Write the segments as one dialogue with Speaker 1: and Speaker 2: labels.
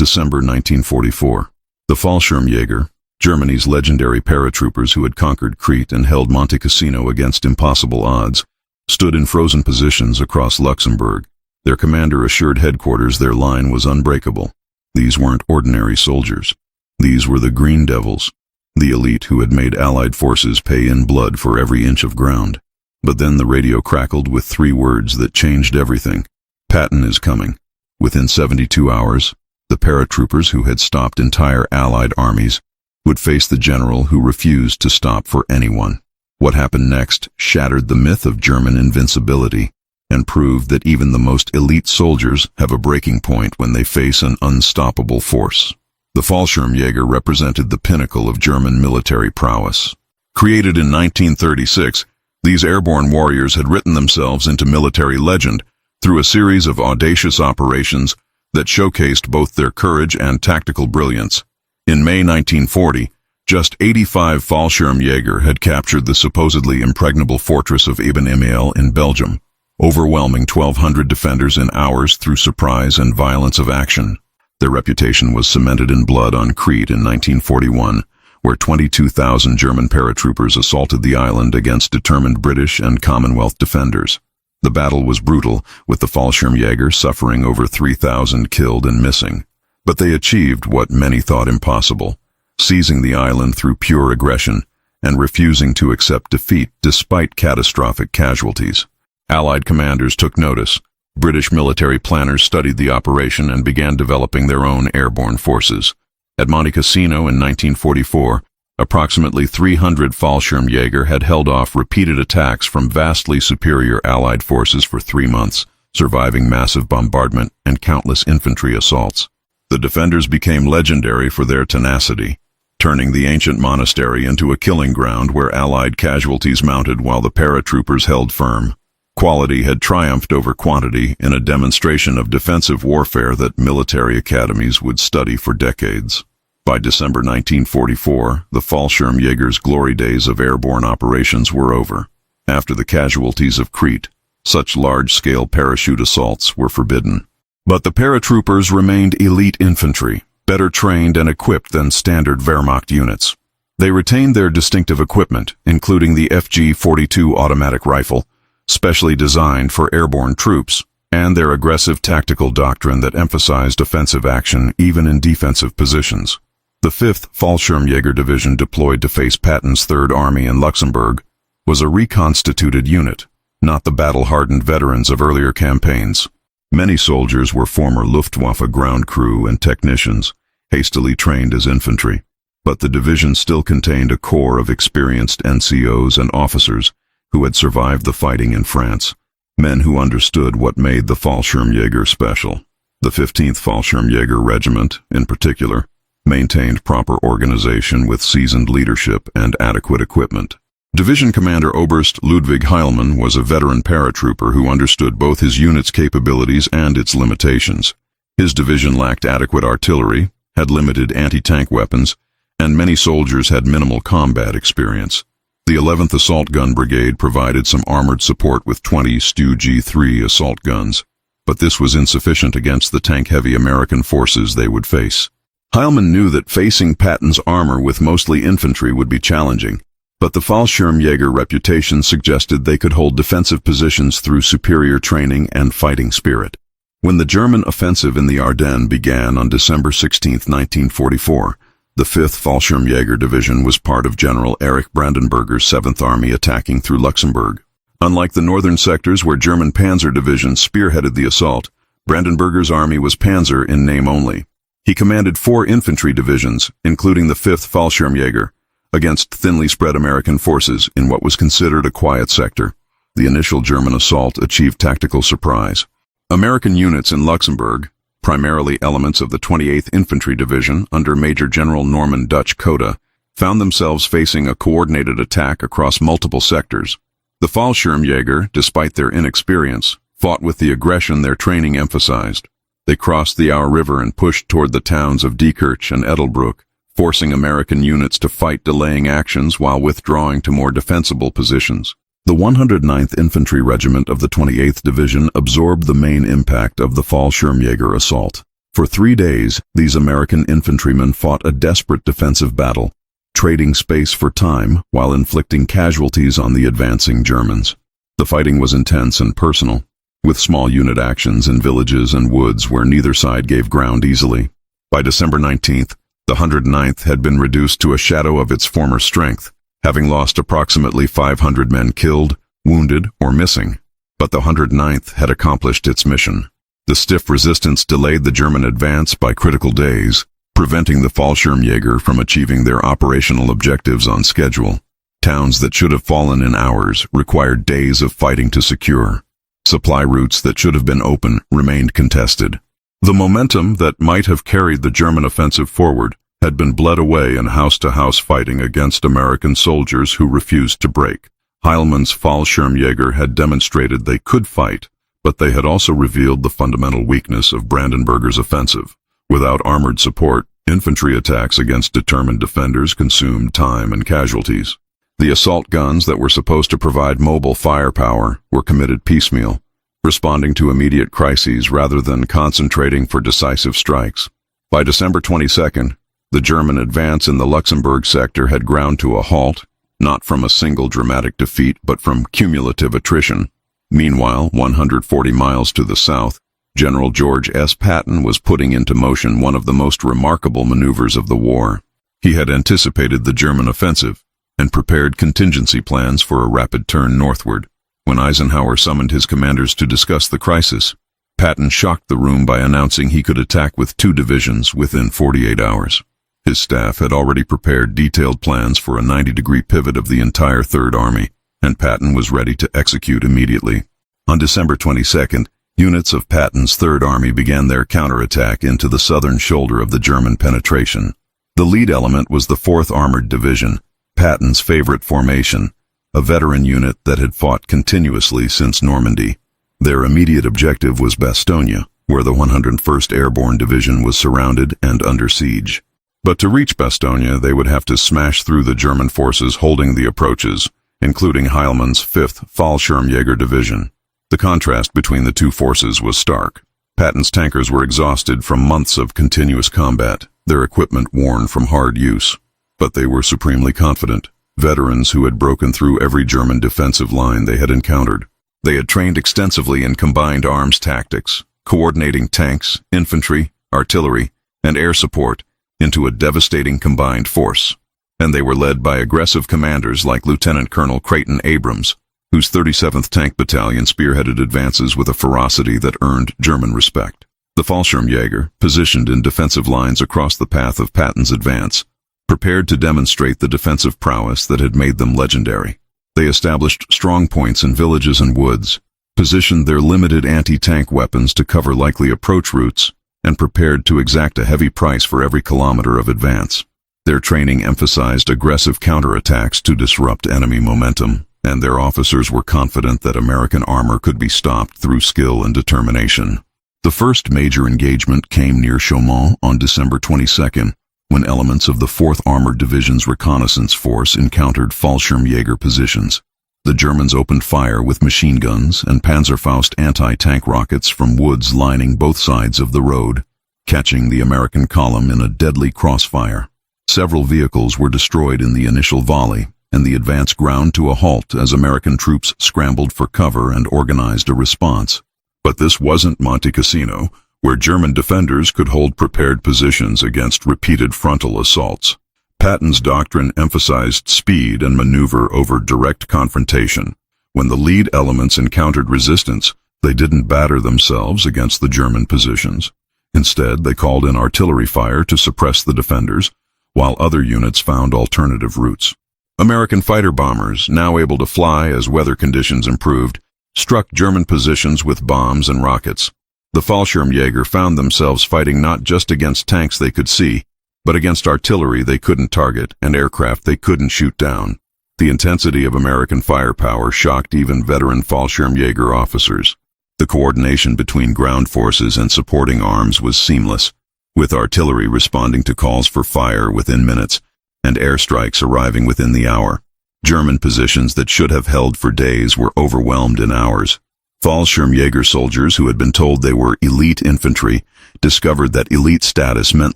Speaker 1: December 1944. The Fallschirmjäger, Germany's legendary paratroopers who had conquered Crete and held Monte Cassino against impossible odds, stood in frozen positions across Luxembourg. Their commander assured headquarters their line was unbreakable. These weren't ordinary soldiers. These were the Green Devils, the elite who had made Allied forces pay in blood for every inch of ground. But then the radio crackled with 3 words that changed everything. Patton is coming. Within 72 hours, the paratroopers who had stopped entire Allied armies would face the general who refused to stop for anyone. What happened next shattered the myth of German invincibility and proved that even the most elite soldiers have a breaking point when they face an unstoppable force. The Fallschirmjäger represented the pinnacle of German military prowess. Created in 1936, these airborne warriors had written themselves into military legend through a series of audacious operations that showcased both their courage and tactical brilliance. In May 1940, just 85 Fallschirmjäger had captured the supposedly impregnable fortress of Eben Emael in Belgium, overwhelming 1,200 defenders in hours through surprise and violence of action. Their reputation was cemented in blood on Crete in 1941, where 22,000 German paratroopers assaulted the island against determined British and Commonwealth defenders. The battle was brutal, with the Fallschirmjäger suffering over 3,000 killed and missing. But they achieved what many thought impossible, seizing the island through pure aggression and refusing to accept defeat despite catastrophic casualties. Allied commanders took notice. British military planners studied the operation and began developing their own airborne forces. At Monte Cassino in 1944, approximately 300 Fallschirmjäger had held off repeated attacks from vastly superior Allied forces for 3 months, surviving massive bombardment and countless infantry assaults. The defenders became legendary for their tenacity, turning the ancient monastery into a killing ground where Allied casualties mounted while the paratroopers held firm. Quality had triumphed over quantity in a demonstration of defensive warfare that military academies would study for decades. By December 1944, the Fallschirmjäger's glory days of airborne operations were over. After the casualties of Crete, such large-scale parachute assaults were forbidden. But the paratroopers remained elite infantry, better trained and equipped than standard Wehrmacht units. They retained their distinctive equipment, including the FG-42 automatic rifle, specially designed for airborne troops, and their aggressive tactical doctrine that emphasized offensive action even in defensive positions. The 5th Fallschirmjäger Division, deployed to face Patton's Third Army in Luxembourg, was a reconstituted unit, not the battle-hardened veterans of earlier campaigns. Many soldiers were former Luftwaffe ground crew and technicians, hastily trained as infantry. But the division still contained a core of experienced NCOs and officers who had survived the fighting in France, men who understood what made the Fallschirmjäger special. The 15th Fallschirmjäger Regiment, in particular, maintained proper organization with seasoned leadership and adequate equipment. Division Commander Oberst Ludwig Heilmann was a veteran paratrooper who understood both his unit's capabilities and its limitations. His division lacked adequate artillery, had limited anti-tank weapons, and many soldiers had minimal combat experience. The 11th Assault Gun Brigade provided some armored support with 20 Stu G3 assault guns, but this was insufficient against the tank-heavy American forces they would face. Heilmann knew that facing Patton's armor with mostly infantry would be challenging, but the Fallschirmjäger reputation suggested they could hold defensive positions through superior training and fighting spirit. When the German offensive in the Ardennes began on December 16, 1944, the 5th Fallschirmjäger Division was part of General Erich Brandenberger's 7th Army attacking through Luxembourg. Unlike the northern sectors where German panzer divisions spearheaded the assault, Brandenberger's army was panzer in name only. He commanded 4 infantry divisions, including the 5th Fallschirmjäger, against thinly spread American forces in what was considered a quiet sector. The initial German assault achieved tactical surprise. American units in Luxembourg, primarily elements of the 28th Infantry Division under Major General Norman Dutch Coda, found themselves facing a coordinated attack across multiple sectors. The Fallschirmjäger, despite their inexperience, fought with the aggression their training emphasized. They crossed the Our River and pushed toward the towns of Diekirch and Edelbruck, forcing American units to fight delaying actions while withdrawing to more defensible positions. The 109th Infantry Regiment of the 28th Division absorbed the main impact of the Fallschirmjäger assault. For 3 days, these American infantrymen fought a desperate defensive battle, trading space for time while inflicting casualties on the advancing Germans. The fighting was intense and personal, with small unit actions in villages and woods where neither side gave ground easily. By December 19th, the 109th had been reduced to a shadow of its former strength, having lost approximately 500 men killed, wounded, or missing. But the 109th had accomplished its mission. The stiff resistance delayed the German advance by critical days, preventing the Fallschirmjäger from achieving their operational objectives on schedule. Towns that should have fallen in hours required days of fighting to secure. Supply routes that should have been open remained contested. The momentum that might have carried the German offensive forward had been bled away in house-to-house fighting against American soldiers who refused to break. Heilmann's Fallschirmjäger had demonstrated they could fight, but they had also revealed the fundamental weakness of Brandenburger's offensive. Without armored support, infantry attacks against determined defenders consumed time and casualties. The assault guns that were supposed to provide mobile firepower were committed piecemeal, responding to immediate crises rather than concentrating for decisive strikes. By December 22nd, the German advance in the Luxembourg sector had ground to a halt, not from a single dramatic defeat but from cumulative attrition. Meanwhile, 140 miles to the south, General George S. Patton was putting into motion one of the most remarkable maneuvers of the war. He had anticipated the German offensive and prepared contingency plans for a rapid turn northward. When Eisenhower summoned his commanders to discuss the crisis, Patton shocked the room by announcing he could attack with 2 divisions within 48 hours. His staff had already prepared detailed plans for a 90-degree pivot of the entire Third Army, and Patton was ready to execute immediately. On December 22nd, units of Patton's Third Army began their counterattack into the southern shoulder of the German penetration. The lead element was the 4th Armored Division, Patton's favorite formation, a veteran unit that had fought continuously since Normandy. Their immediate objective was Bastogne, where the 101st Airborne Division was surrounded and under siege. But to reach Bastogne, they would have to smash through the German forces holding the approaches, including Heilmann's 5th Fallschirmjäger Division. The contrast between the two forces was stark. Patton's tankers were exhausted from months of continuous combat, their equipment worn from hard use. But they were supremely confident, veterans who had broken through every German defensive line they had encountered. They had trained extensively in combined arms tactics, coordinating tanks, infantry, artillery, and air support into a devastating combined force. And they were led by aggressive commanders like Lieutenant Colonel Creighton Abrams, whose 37th Tank Battalion spearheaded advances with a ferocity that earned German respect. The Fallschirmjäger, positioned in defensive lines across the path of Patton's advance, prepared to demonstrate the defensive prowess that had made them legendary. They established strong points in villages and woods, positioned their limited anti-tank weapons to cover likely approach routes, and prepared to exact a heavy price for every kilometer of advance. Their training emphasized aggressive counterattacks to disrupt enemy momentum, and their officers were confident that American armor could be stopped through skill and determination. The first major engagement came near Chaumont on December 22nd, when elements of the 4th Armored Division's reconnaissance force encountered Fallschirmjäger positions. The Germans opened fire with machine guns and Panzerfaust anti-tank rockets from woods lining both sides of the road, catching the American column in a deadly crossfire. Several vehicles were destroyed in the initial volley, and the advance ground to a halt as American troops scrambled for cover and organized a response. But this wasn't Monte Cassino, where German defenders could hold prepared positions against repeated frontal assaults. Patton's doctrine emphasized speed and maneuver over direct confrontation. When the lead elements encountered resistance, they didn't batter themselves against the German positions. Instead, they called in artillery fire to suppress the defenders, while other units found alternative routes. American fighter bombers, now able to fly as weather conditions improved, struck German positions with bombs and rockets. The Fallschirmjäger found themselves fighting not just against tanks they could see, but against artillery they couldn't target and aircraft they couldn't shoot down. The intensity of American firepower shocked even veteran Fallschirmjäger officers. The coordination between ground forces and supporting arms was seamless, with artillery responding to calls for fire within minutes, and airstrikes arriving within the hour. German positions that should have held for days were overwhelmed in hours. Fallschirmjäger soldiers who had been told they were elite infantry discovered that elite status meant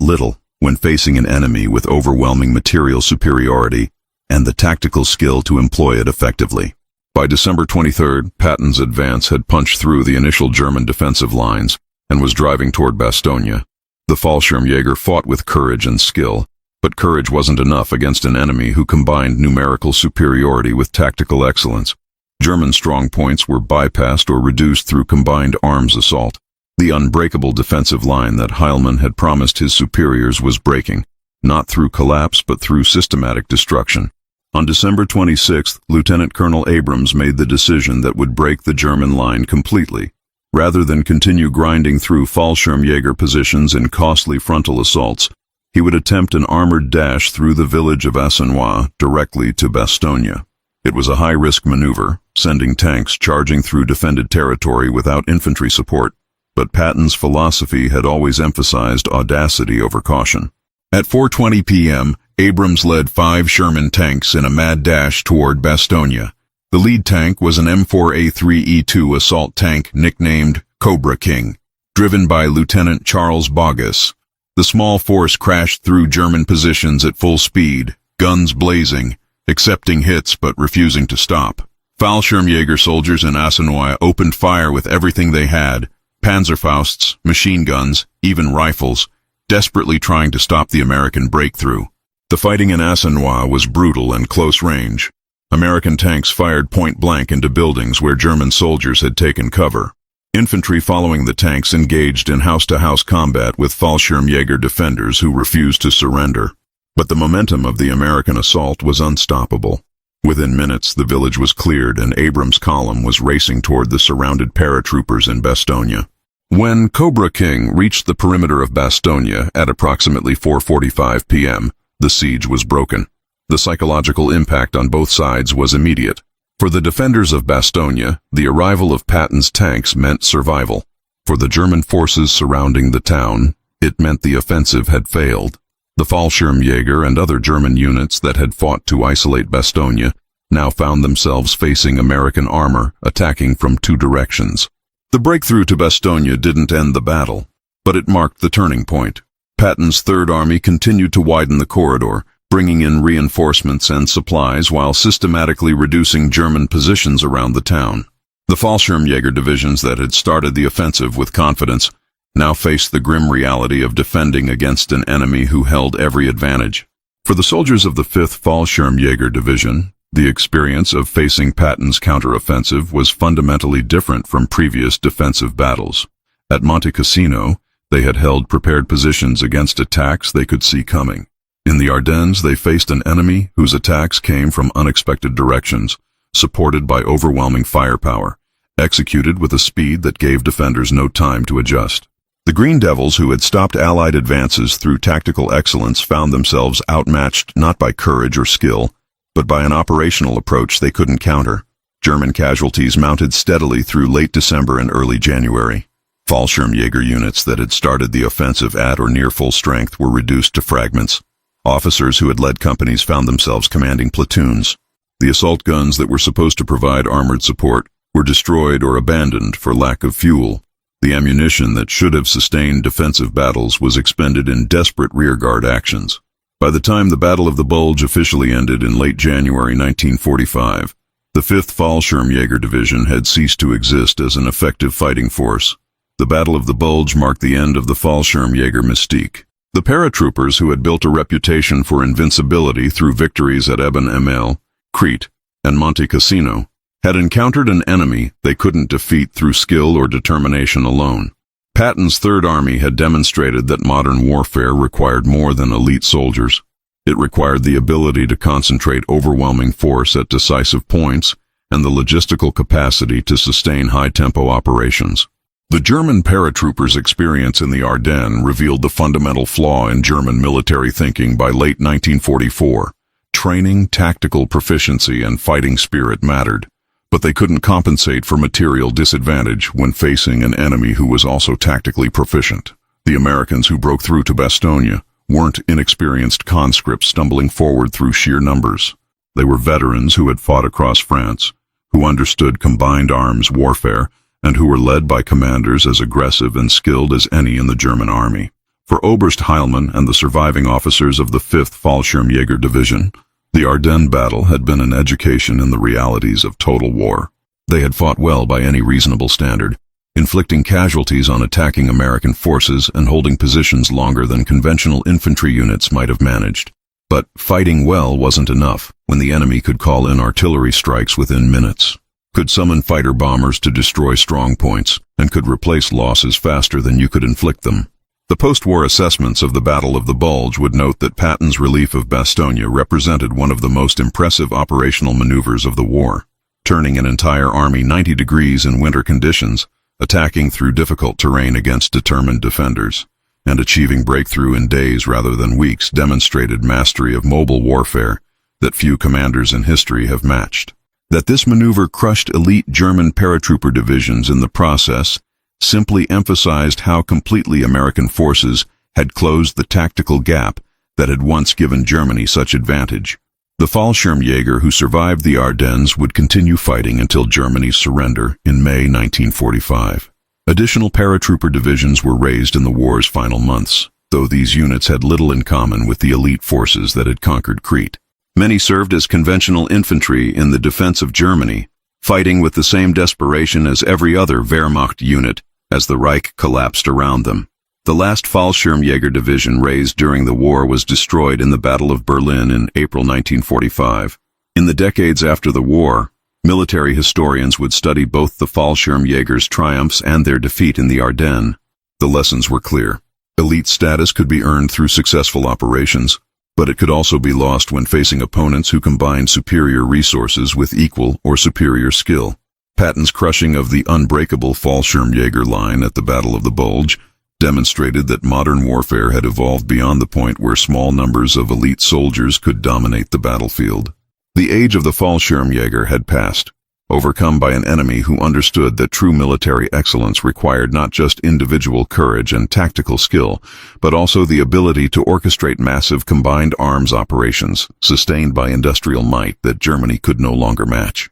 Speaker 1: little when facing an enemy with overwhelming material superiority and the tactical skill to employ it effectively. By December 23rd, Patton's advance had punched through the initial German defensive lines and was driving toward Bastogne. The Fallschirmjäger fought with courage and skill, but courage wasn't enough against an enemy who combined numerical superiority with tactical excellence. German strong points were bypassed or reduced through combined arms assault. The unbreakable defensive line that Heilmann had promised his superiors was breaking, not through collapse but through systematic destruction. On December 26th, Lieutenant Colonel Abrams made the decision that would break the German line completely. Rather than continue grinding through Fallschirmjäger positions in costly frontal assaults, he would attempt an armored dash through the village of Assenois directly to Bastogne. It was a high-risk maneuver, sending tanks charging through defended territory without infantry support, but Patton's philosophy had always emphasized audacity over caution. At 4:20 p.m., Abrams led 5 Sherman tanks in a mad dash toward Bastogne. The lead tank was an M4A3E2 assault tank nicknamed Cobra King, driven by Lieutenant Charles Boggess. The small force crashed through German positions at full speed, guns blazing, accepting hits but refusing to stop. Fallschirmjäger soldiers in Assenois opened fire with everything they had, Panzerfausts, machine guns, even rifles, desperately trying to stop the American breakthrough. The fighting in Assenois was brutal and close range. American tanks fired point-blank into buildings where German soldiers had taken cover. Infantry following the tanks engaged in house-to-house combat with Fallschirmjäger defenders who refused to surrender. But the momentum of the American assault was unstoppable. Within minutes, the village was cleared and Abrams' column was racing toward the surrounded paratroopers in Bastogne. When Cobra King reached the perimeter of Bastogne at approximately 4:45 p.m., the siege was broken. The psychological impact on both sides was immediate. For the defenders of Bastogne, the arrival of Patton's tanks meant survival. For the German forces surrounding the town, it meant the offensive had failed. The Fallschirmjäger and other German units that had fought to isolate Bastogne now found themselves facing American armor attacking from 2 directions. The breakthrough to Bastogne didn't end the battle, but it marked the turning point. Patton's Third Army continued to widen the corridor, bringing in reinforcements and supplies while systematically reducing German positions around the town. The Fallschirmjäger divisions that had started the offensive with confidence now faced the grim reality of defending against an enemy who held every advantage. For the soldiers of the 5th Fallschirmjäger Division, the experience of facing Patton's counteroffensive was fundamentally different from previous defensive battles. At Monte Cassino, they had held prepared positions against attacks they could see coming. In the Ardennes, they faced an enemy whose attacks came from unexpected directions, supported by overwhelming firepower, executed with a speed that gave defenders no time to adjust. The Green Devils, who had stopped Allied advances through tactical excellence, found themselves outmatched not by courage or skill, but by an operational approach they couldn't counter. German casualties mounted steadily through late December and early January. Fallschirmjäger units that had started the offensive at or near full strength were reduced to fragments. Officers who had led companies found themselves commanding platoons. The assault guns that were supposed to provide armored support were destroyed or abandoned for lack of fuel. The ammunition that should have sustained defensive battles was expended in desperate rearguard actions. By the time the Battle of the Bulge officially ended in late January 1945, the 5th Fallschirmjäger Division had ceased to exist as an effective fighting force. The Battle of the Bulge marked the end of the Fallschirmjäger mystique. The paratroopers, who had built a reputation for invincibility through victories at Eben Emael, Crete, and Monte Cassino, had encountered an enemy they couldn't defeat through skill or determination alone. Patton's Third Army had demonstrated that modern warfare required more than elite soldiers. It required the ability to concentrate overwhelming force at decisive points and the logistical capacity to sustain high-tempo operations. The German paratroopers' experience in the Ardennes revealed the fundamental flaw in German military thinking by late 1944. Training, tactical proficiency, and fighting spirit mattered, but they couldn't compensate for material disadvantage when facing an enemy who was also tactically proficient. The Americans who broke through to Bastogne weren't inexperienced conscripts stumbling forward through sheer numbers. They were veterans who had fought across France, who understood combined arms warfare and who were led by commanders as aggressive and skilled as any in the German army. For Oberst Heilmann and the surviving officers of the 5th Fallschirmjäger Division, the Ardennes battle had been an education in the realities of total war. They had fought well by any reasonable standard, inflicting casualties on attacking American forces and holding positions longer than conventional infantry units might have managed. But fighting well wasn't enough when the enemy could call in artillery strikes within minutes, could summon fighter bombers to destroy strong points, and could replace losses faster than you could inflict them. The post-war assessments of the Battle of the Bulge would note that Patton's relief of Bastogne represented one of the most impressive operational maneuvers of the war, turning an entire army 90 degrees in winter conditions, attacking through difficult terrain against determined defenders, and achieving breakthrough in days rather than weeks demonstrated mastery of mobile warfare that few commanders in history have matched. That this maneuver crushed elite German paratrooper divisions in the process simply emphasized how completely American forces had closed the tactical gap that had once given Germany such advantage. The Fallschirmjäger who survived the Ardennes would continue fighting until Germany's surrender in May 1945. Additional paratrooper divisions were raised in the war's final months, though these units had little in common with the elite forces that had conquered Crete. Many served as conventional infantry in the defense of Germany, fighting with the same desperation as every other Wehrmacht unit as the Reich collapsed around them. The last Fallschirmjäger division raised during the war was destroyed in the Battle of Berlin in April 1945. In the decades after the war, military historians would study both the Fallschirmjägers' triumphs and their defeat in the Ardennes. The lessons were clear. Elite status could be earned through successful operations, but it could also be lost when facing opponents who combined superior resources with equal or superior skill. Patton's crushing of the unbreakable Fallschirmjäger line at the Battle of the Bulge demonstrated that modern warfare had evolved beyond the point where small numbers of elite soldiers could dominate the battlefield. The age of the Fallschirmjäger had passed, overcome by an enemy who understood that true military excellence required not just individual courage and tactical skill, but also the ability to orchestrate massive combined arms operations, sustained by industrial might that Germany could no longer match.